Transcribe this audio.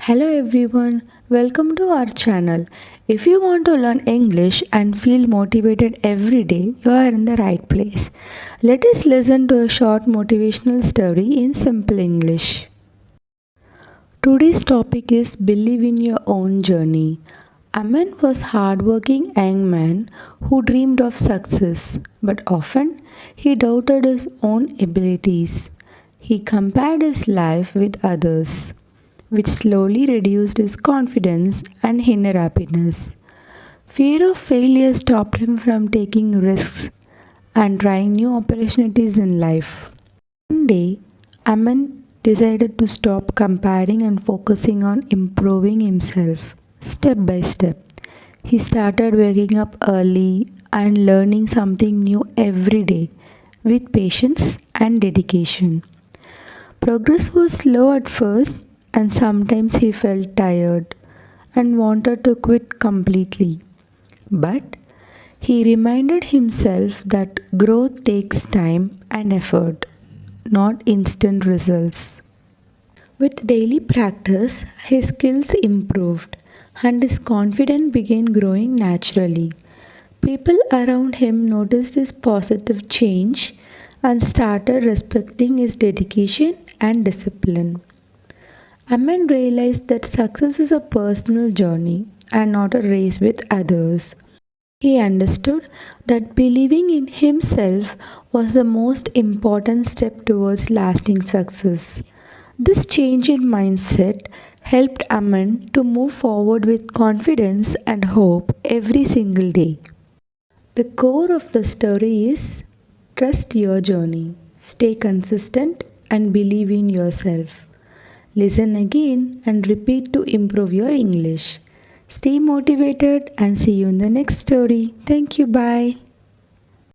Hello everyone, welcome to our channel. If you want to learn English and feel motivated every day, you are in the right place. Let us listen to a short motivational story in simple English. Today's topic is believe in your own journey. Aman was a hardworking young man who dreamed of success, but often he doubted his own abilities. He compared his life with others, which slowly reduced his confidence and inner happiness. Fear of failure stopped him from taking risks and trying new opportunities in life. One day, Aman decided to stop comparing and focusing on improving himself step by step. He started waking up early and learning something new every day with patience and dedication. Progress was slow at first, and sometimes he felt tired and wanted to quit completely. But he reminded himself that growth takes time and effort, not instant results. With daily practice, his skills improved and his confidence began growing naturally. People around him noticed his positive change and started respecting his dedication and discipline. Aman realized that success is a personal journey and not a race with others. He understood that believing in himself was the most important step towards lasting success. This change in mindset helped Aman to move forward with confidence and hope every single day. The core of the story is trust your journey, stay consistent, and believe in yourself. Listen again and repeat to improve your English. Stay motivated and see you in the next story. Thank you. Bye.